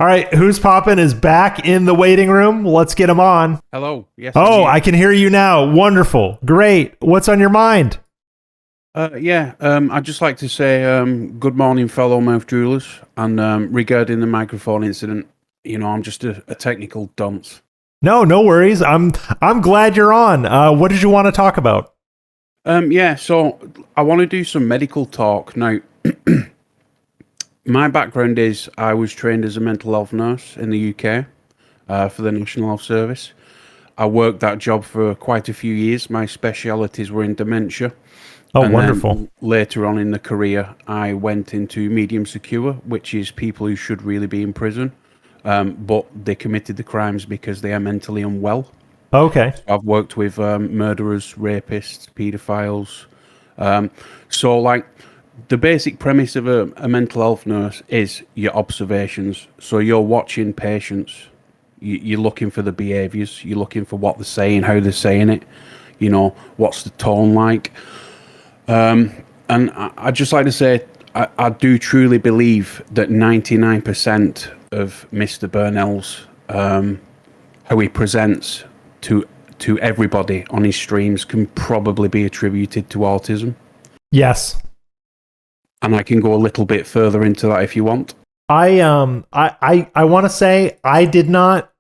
All right, who's poppin' is back in the waiting room. Let's get him on. Hello. Yes. Oh, I can hear you now. Wonderful. Great. What's on your mind? I'd just like to say good morning, fellow mouth droolers. And regarding the microphone incident, I'm just a technical dunce. No worries. I'm glad you're on. What did you want to talk about? So I want to do some medical talk now. My background is I was trained as a mental health nurse in the UK for the National Health Service. I worked that job for quite a few years. My specialities were in dementia. Oh, And wonderful. then later on in the career, I went into medium secure, which is people who should really be in prison, but they committed the crimes because they are mentally unwell. Okay. I've worked with murderers, rapists, paedophiles. So the basic premise of a mental health nurse is your observations. So you're watching patients, you're looking for the behaviours, you're looking for what they're saying, how they're saying it, what's the tone like. And I'd just like to say, I do truly believe that 99% of Mr. Burnell's, how he presents to everybody on his streams can probably be attributed to autism. Yes. And I can go a little bit further into that if you want. I want to say I did not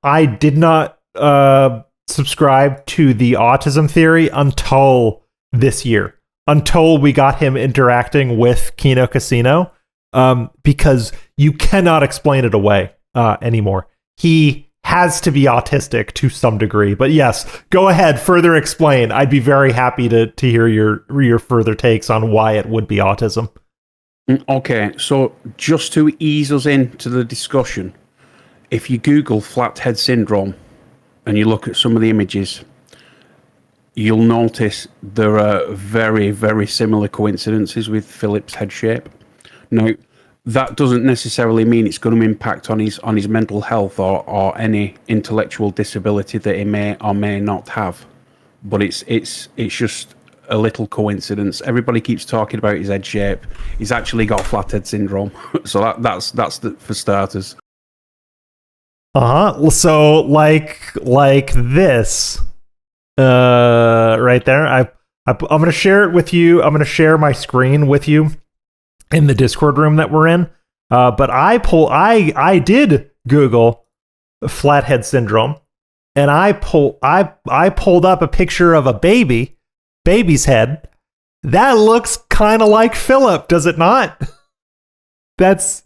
subscribe to the autism theory until this year. Until we got him interacting with Kino Casino, because you cannot explain it away anymore. He has to be autistic to some degree. But yes, go ahead, further explain. I'd be very happy to hear your further takes on why it would be autism. Okay, so just to ease us into the discussion, if you Google flathead syndrome and you look at some of the images, you'll notice there are very, very similar coincidences with Philip's head shape. Now, that doesn't necessarily mean it's going to impact on his mental health or any intellectual disability that he may or may not have. But it's just a little coincidence. Everybody keeps talking about his head shape. He's actually got flathead syndrome. So that's for starters. So like this. Right there. I'm going to share it with you. I'm going to share my screen with you in the Discord room that we're in. But I did Google flathead syndrome, and I pulled up a picture of a baby's head. That looks kind of like Philip, does it not? That's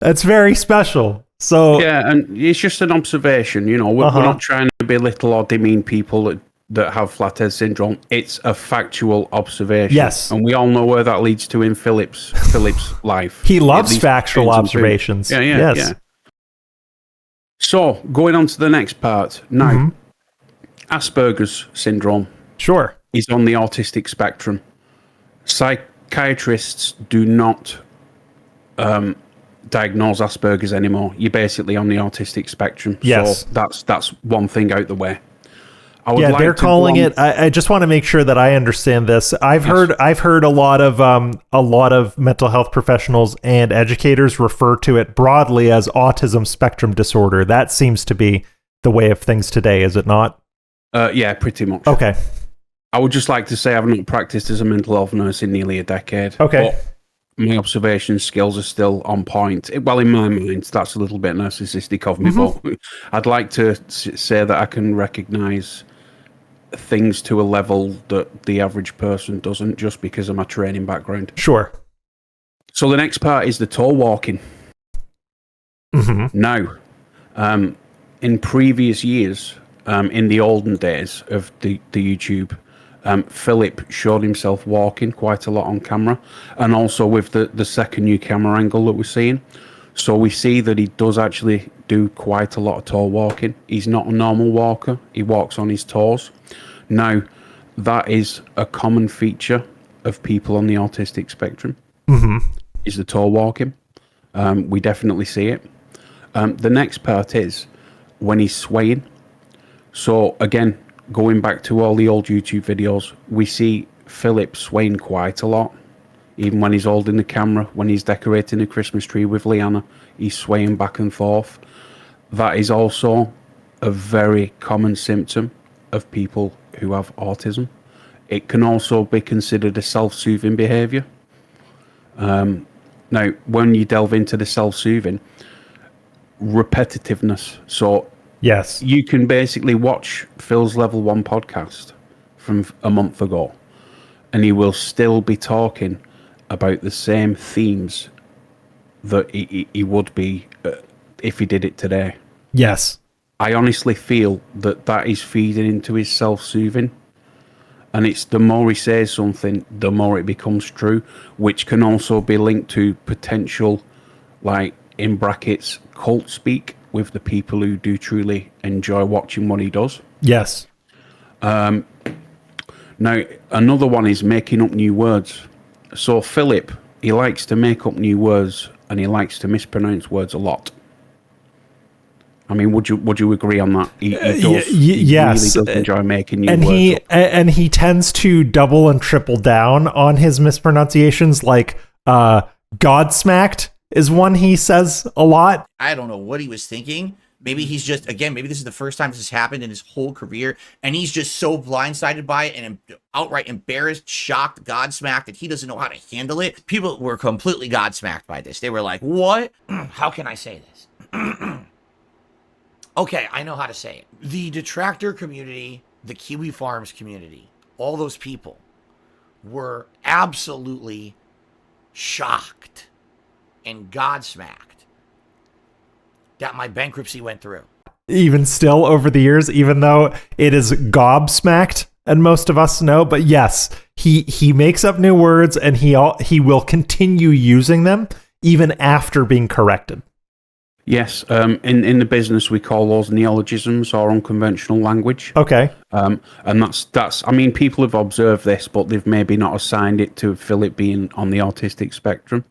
very special. So yeah, and it's just an observation. We're not trying to belittle or demean people that have flathead syndrome. It's a factual observation. Yes, and we all know where that leads to in Philip's life. He loves factual observations. Yeah. So going on to the next part now, Asperger's syndrome. Sure, is on the autistic spectrum. Psychiatrists do not diagnose Asperger's anymore. You're basically on the autistic spectrum. Yes. So that's one thing out the way. They're calling it. I just want to make sure that I understand this. I've heard a lot of mental health professionals and educators refer to it broadly as autism spectrum disorder. That seems to be the way of things today, is it not? Yeah, pretty much. Okay. I would just like to say I've not practiced as a mental health nurse in nearly a decade. Okay. But my observation skills are still on point. Well, in my mind, that's a little bit narcissistic of me, but I'd like to say that I can recognise things to a level that the average person doesn't, just because of my training background. Sure. So the next part is the tall walking. Now, in previous years, in the olden days of the YouTube, Philip showed himself walking quite a lot on camera, and also with the second new camera angle that we're seeing. So we see that he does actually do quite a lot of tall walking. He's not a normal walker. He walks on his toes. Now, that is a common feature of people on the autistic spectrum, is the tall walking. We definitely see it. The next part is when he's swaying. So again, going back to all the old YouTube videos, we see Philip swaying quite a lot. Even when he's holding the camera, when he's decorating a Christmas tree with Leanna, he's swaying back and forth. That is also a very common symptom of people who have autism. It can also be considered a self-soothing behaviour. Now, when you delve into the self-soothing, repetitiveness. So Yes. you can basically watch Phil's Level 1 podcast from a month ago, and he will still be talking about the same themes that he would be if he did it today. Yes. I honestly feel that is feeding into his self-soothing. And it's the more he says something, the more it becomes true, which can also be linked to potential, like, in brackets, cult speak with the people who do truly enjoy watching what he does. Yes. Now, another one is making up new words. So Philip, he likes to make up new words, and he likes to mispronounce words a lot. I mean, would you agree on that? He does. Yes. He really does enjoy making new words up. And he tends to double and triple down on his mispronunciations. Like Godsmacked is one he says a lot. I don't know what he was thinking. Maybe he's just, again, maybe this is the first time this has happened in his whole career, and he's just so blindsided by it and outright embarrassed, shocked, godsmacked that he doesn't know how to handle it. People were completely godsmacked by this. They were like, what? How can I say this? Okay, I know how to say it. The detractor community, the Kiwi Farms community, all those people were absolutely shocked and godsmacked that my bankruptcy went through. Even still over the years, even though it is gobsmacked, and most of us know, but yes, he makes up new words, and he will continue using them even after being corrected. Yes, in the business we call those neologisms or unconventional language. Okay. And that's. I mean, people have observed this, but they've maybe not assigned it to Philip being on the autistic spectrum.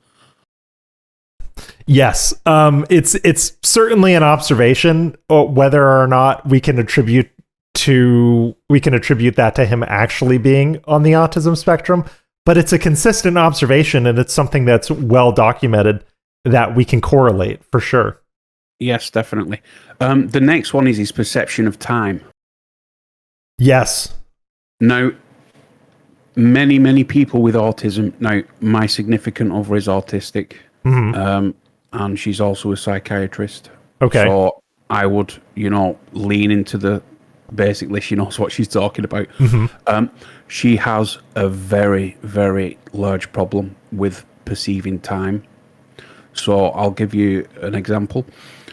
Yes, it's certainly an observation. Whether or not we can attribute that to him actually being on the autism spectrum, but it's a consistent observation, and it's something that's well documented that we can correlate for sure. Yes, definitely. The next one is his perception of time. Yes. Now, many people with autism. Now, my significant other is autistic, and she's also a psychiatrist. Okay. So I would, lean into the. Basically, she knows what she's talking about. She has a very, very large problem with perceiving time. So I'll give you an example.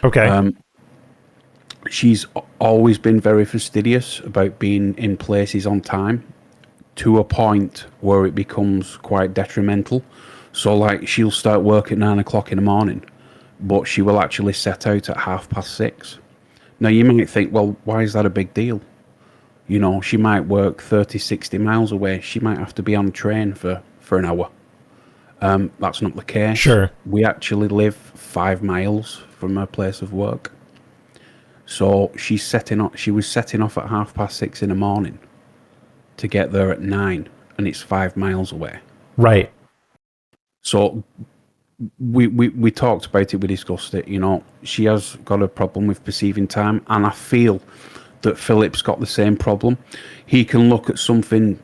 Okay. She's always been very fastidious about being in places on time, to a point where it becomes quite detrimental. So, like, she'll start work at 9 o'clock in the morning, but she will actually set out at 6:30. Now, you might think, well, why is that a big deal? She might work 30, 60 miles away. She might have to be on a train for an hour. That's not the case. Sure. We actually live 5 miles from her place of work. So she was setting off at 6:30 in the morning to get there at 9, and it's 5 miles away. Right. So we talked about it, we discussed it, she has got a problem with perceiving time, and I feel that Philip's got the same problem. He can look at something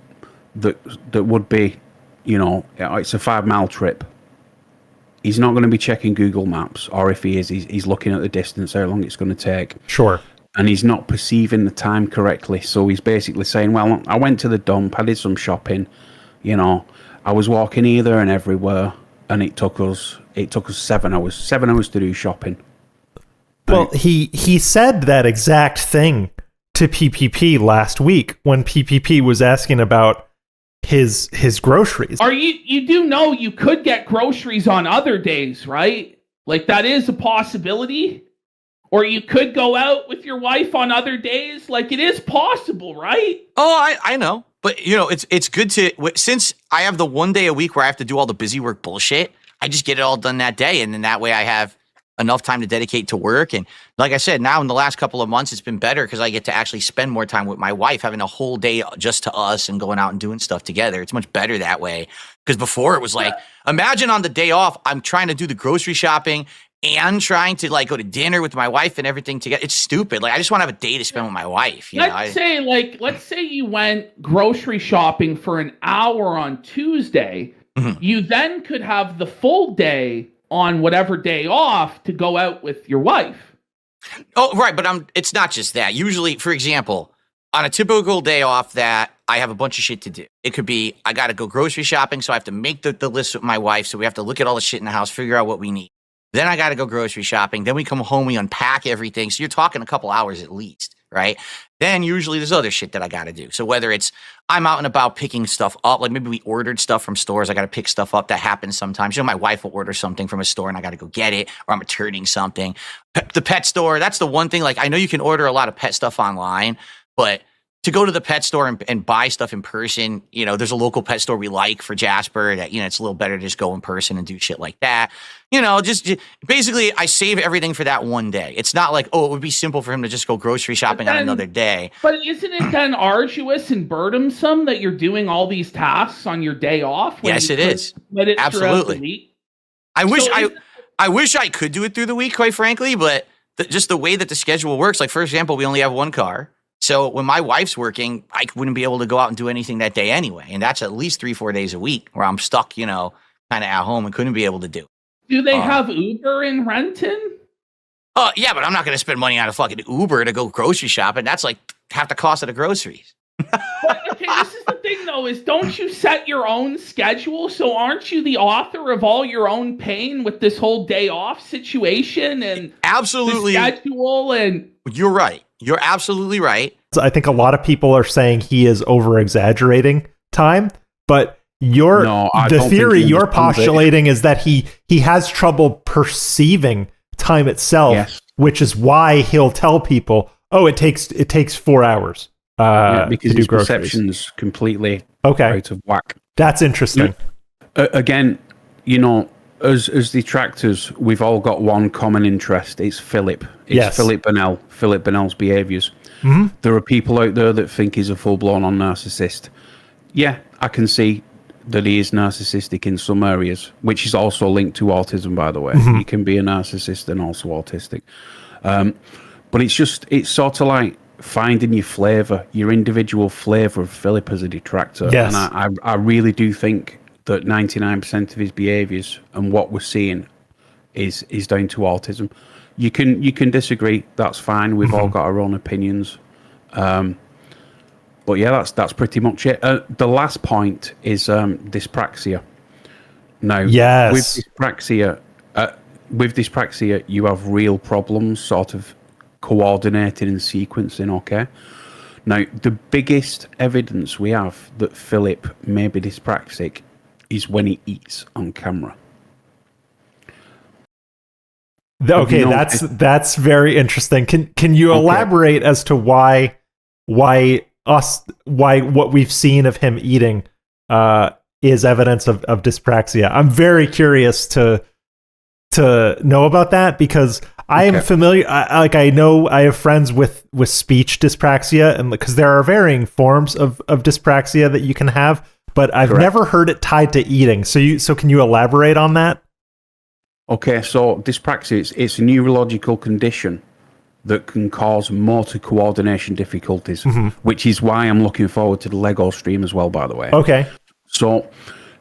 that would be, it's a 5-mile trip. He's not going to be checking Google Maps, or if he is, he's looking at the distance, how long it's going to take. Sure. And he's not perceiving the time correctly. So he's basically saying, well, I went to the dump, I did some shopping, I was walking here, there, and everywhere, and it took us 7 hours. 7 hours to do shopping. Well, he said that exact thing to PPP last week when PPP was asking about his groceries. You do know you could get groceries on other days, right? Like, that is a possibility. Or you could go out with your wife on other days. Like, it is possible, right? Oh, I know. But, it's good to, since I have the one day a week where I have to do all the busy work bullshit, I just get it all done that day. And then that way I have enough time to dedicate to work. And like I said, now in the last couple of months, it's been better because I get to actually spend more time with my wife, having a whole day just to us and going out and doing stuff together. It's much better that way. Because before it was like, imagine on the day off, I'm trying to do the grocery shopping and trying to like go to dinner with my wife and everything together. It's stupid. Like I just want to have a day to spend with my wife. Let's say you went grocery shopping for an hour on Tuesday. Mm-hmm. You then could have the full day on whatever day off to go out with your wife. Oh, right. But it's not just that. Usually, for example, on a typical day off that I have a bunch of shit to do. It could be, I got to go grocery shopping. So I have to make the list with my wife. So we have to look at all the shit in the house, figure out what we need. Then I got to go grocery shopping. Then we come home, we unpack everything. So you're talking a couple hours at least, right? Then usually there's other shit that I got to do. So whether it's I'm out and about picking stuff up, like maybe we ordered stuff from stores, I got to pick stuff up. That happens sometimes. You know, my wife will order something from a store and I got to go get it, or I'm returning something. The pet store, that's the one thing. Like I know you can order a lot of pet stuff online, but to go to the pet store and buy stuff in person, you know, there's a local pet store we like for Jasper that, you know, it's a little better to just go in person and do shit like that. You know, just basically I save everything for that one day. It's not like, oh, it would be simple for him to just go grocery shopping on another day. But isn't it then arduous and burdensome that you're doing all these tasks on your day off? Yes, it is. Absolutely. I wish I could do it through the week, quite frankly, but just the way that the schedule works, like for example, we only have one car. So when my wife's working, I wouldn't be able to go out and do anything that day anyway. And that's at least 3-4 days a week where I'm stuck, you know, kind of at home and couldn't be able to do. Do they have Uber in Renton? Yeah, but I'm not going to spend money on a fucking Uber to go grocery shopping. That's like half the cost of the groceries. But, okay, this is the thing though, is don't you set your own schedule? So aren't you the author of all your own pain with this whole day off situation and absolutely the schedule? And you're right. You're absolutely right. I think a lot of people are saying he is over exaggerating time, but the theory you're postulating is that he has trouble perceiving time itself, yes, which is why he'll tell people, "Oh, it takes 4 hours." Because his perception's completely out of whack. That's interesting. Again, you know, as detractors, we've all got one common interest. It's Philip. It's Philip Bennell. Philip Bennell's behaviours. Mm-hmm. There are people out there that think he's a full-blown narcissist. Yeah, I can see that he is narcissistic in some areas, which is also linked to autism, by the way. Mm-hmm. You can be a narcissist and also autistic. But it's sort of like finding your flavour, your individual flavour of Philip as a detractor. Yes. And I really do think that 99% of his behaviours and what we're seeing is down to autism. You can disagree. That's fine. We've all got our own opinions. But yeah, that's pretty much it. The last point is dyspraxia. Now, with dyspraxia, you have real problems, sort of coordinating and sequencing. Okay. Now, the biggest evidence we have that Philip may be dyspraxic is when he eats on camera. Okay, that's very interesting. Can you elaborate as to why what we've seen of him eating is evidence of dyspraxia? I'm very curious to know about that because I am familiar. I know I have friends with speech dyspraxia, and because there are varying forms of dyspraxia that you can have, but I've never heard it tied to eating. So can you elaborate on that? Okay, so dyspraxia, it's a neurological condition that can cause motor coordination difficulties, which is why I'm looking forward to the Lego stream as well, by the way. Okay. So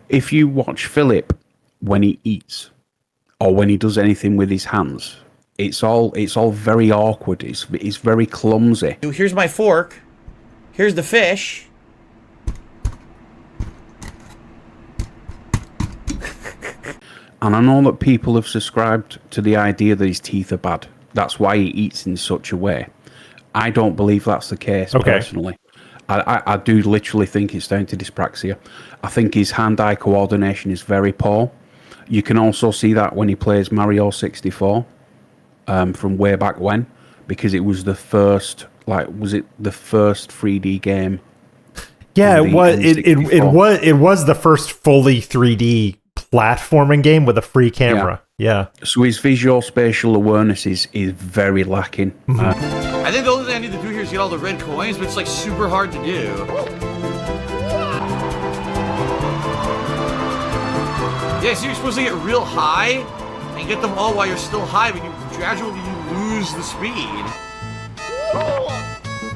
if you watch Philip when he eats or when he does anything with his hands, it's all very awkward. It's very clumsy. Here's my fork. Here's the fish. And I know that people have subscribed to the idea that his teeth are bad. That's why he eats in such a way. I don't believe that's the case, personally. I do literally think it's down to dyspraxia. I think his hand-eye coordination is very poor. You can also see that when he plays Mario 64 from way back when, because it was the first, was it the first 3D game? Yeah, it was the first fully 3D platforming game with a free camera. Yeah. So his visual spatial awareness is very lacking. I think the only thing I need to do here is get all the red coins, but it's like super hard to do. Yeah, so you're supposed to get real high and get them all while you're still high, but you gradually lose the speed.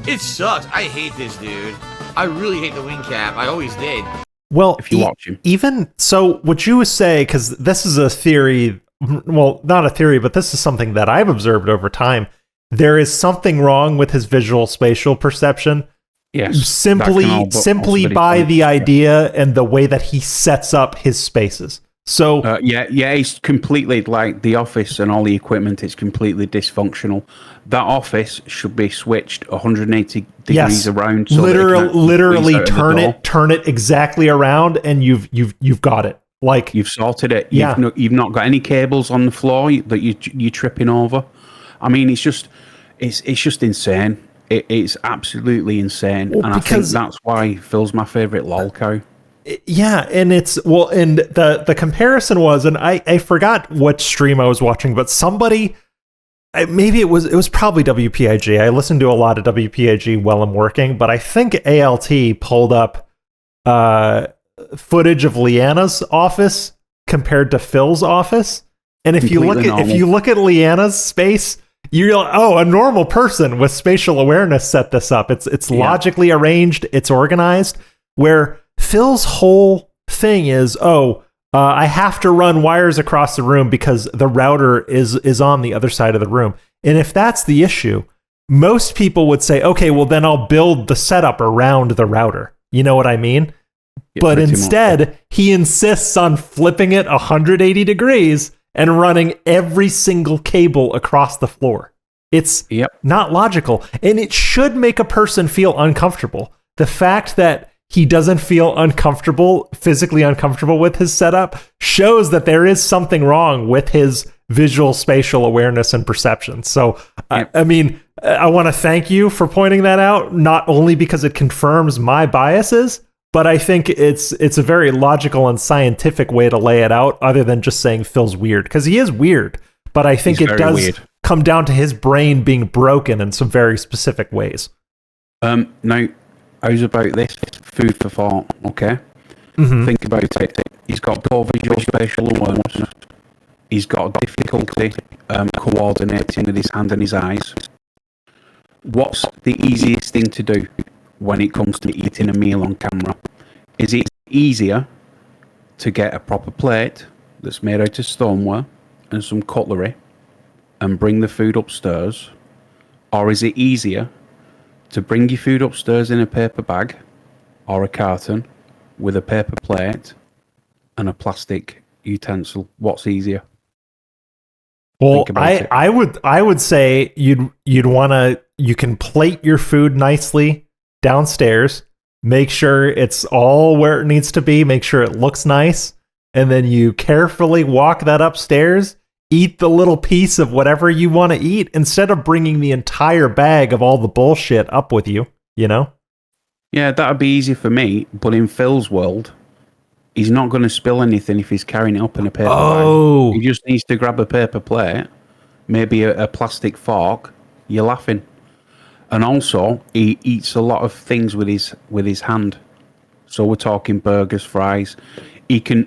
It sucks. I hate this, dude. I really hate the wing cap. I always did. Well, If you watch him. even so, would you say, because this is a theory, well, not a theory, but this is something that I've observed over time. There is something wrong with his visual spatial perception. Yes. Simply by the idea and the way that he sets up his spaces. So yeah, it's completely like the office and all the equipment. It's completely dysfunctional. That office should be switched 180 degrees around. So literally turn it exactly around, and you've got it. Like you've sorted it. Yeah. You've not got any cables on the floor that you're tripping over. I mean, it's just insane. It's absolutely insane, and I think that's why Phil's my favorite lolco. Yeah, and and the comparison was, and I forgot what stream I was watching, but somebody, maybe it was probably WPIG. I listen to a lot of WPIG while I'm working, but I think ALT pulled up footage of Leanna's office compared to Phil's office, and if you look at Leanna's space, you're like, oh, a normal person with spatial awareness set this up. It's logically arranged, it's organized, where Phil's whole thing is, I have to run wires across the room because the router is on the other side of the room. And if that's the issue, most people would say, okay, well then I'll build the setup around the router. You know what I mean? Yeah, but instead, he insists on flipping it 180 degrees and running every single cable across the floor. It's not logical. And it should make a person feel uncomfortable. The fact that he doesn't feel physically uncomfortable with his setup shows that there is something wrong with his visual spatial awareness and perception. So, I mean, I want to thank you for pointing that out, not only because it confirms my biases, but I think it's a very logical and scientific way to lay it out, other than just saying Phil's weird, because he is weird. But I think it does come down to his brain being broken in some very specific ways. Now, how's about this? Food for thought, okay? Mm-hmm. Think about it. He's got poor visual spatial awareness. He's got difficulty coordinating with his hand and his eyes. What's the easiest thing to do when it comes to eating a meal on camera? Is it easier to get a proper plate that's made out of stoneware and some cutlery and bring the food upstairs? Or is it easier to bring your food upstairs in a paper bag or a carton with a paper plate and a plastic utensil? What's easier? Well, I would say you'd want to, you can plate your food nicely downstairs, make sure it's all where it needs to be, make sure it looks nice, and then you carefully walk that upstairs, eat the little piece of whatever you want to eat instead of bringing the entire bag of all the bullshit up with you, you know? Yeah, that'd be easy for me, but in Phil's world, he's not going to spill anything if he's carrying it up in a paper bag. He just needs to grab a paper plate, maybe a plastic fork. You're laughing. And also, he eats a lot of things with his hand. So we're talking burgers, fries. He can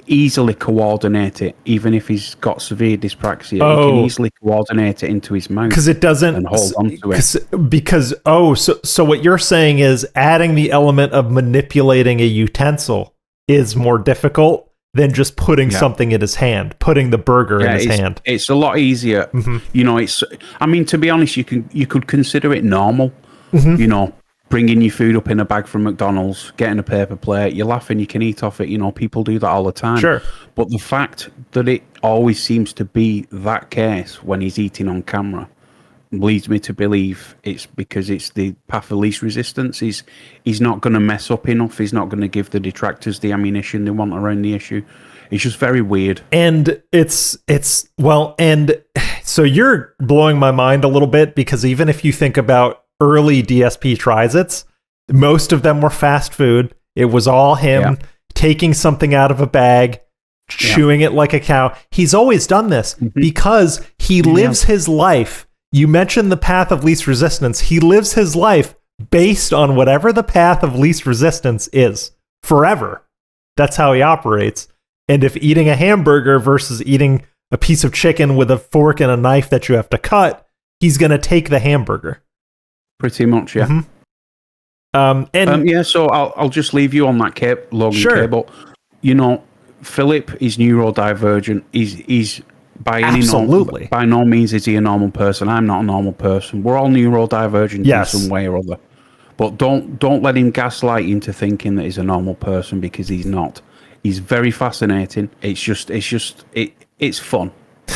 easily coordinate it, even if he's got severe dyspraxia. He can easily coordinate it into his mouth because it doesn't and hold on to it. Because so what you're saying is adding the element of manipulating a utensil is more difficult than just putting something in his hand, putting the burger in his hand. It's a lot easier. Mm-hmm. You know, I mean, to be honest, you could consider it normal. Mm-hmm. You know, bringing your food up in a bag from McDonald's, getting a paper plate, you're laughing, you can eat off it. You know, people do that all the time. Sure. But the fact that it always seems to be that case when he's eating on camera leads me to believe it's because it's the path of least resistance. He's not going to mess up enough. He's not going to give the detractors the ammunition they want around the issue. It's just very weird. And it's well, and so you're blowing my mind a little bit, because even if you think about early DSP Trizits, most of them were fast food. It was all him taking something out of a bag, chewing it like a cow. He's always done this because he lives his life. You mentioned the path of least resistance. He lives his life based on whatever the path of least resistance is forever. That's how he operates. And if eating a hamburger versus eating a piece of chicken with a fork and a knife that you have to cut, he's going to take the hamburger. Pretty much, yeah. So I'll just leave you on that Logan cable. You know, Philip is neurodivergent. He's by no means is he a normal person. I'm not a normal person. We're all neurodivergent in some way or other. But don't let him gaslight you into thinking that he's a normal person, because he's not. He's very fascinating. It's fun.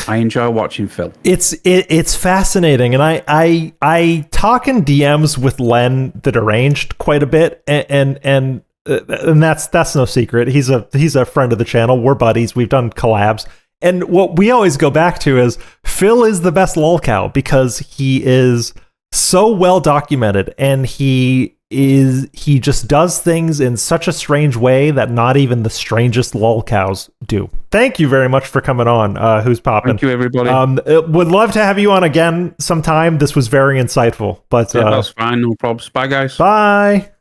I enjoy watching Phil. It's fascinating, and I talk in DMs with Len the Deranged quite a bit, and that's no secret. He's a friend of the channel. We're buddies. We've done collabs, and what we always go back to is Phil is the best lolcow because he is so well documented, and he just does things in such a strange way that not even the strangest lolcows do. Thank you very much for coming on. Who's popping? Thank you, everybody. Would love to have you on again sometime. This was very insightful. But that's fine. No problems. Bye, guys. Bye.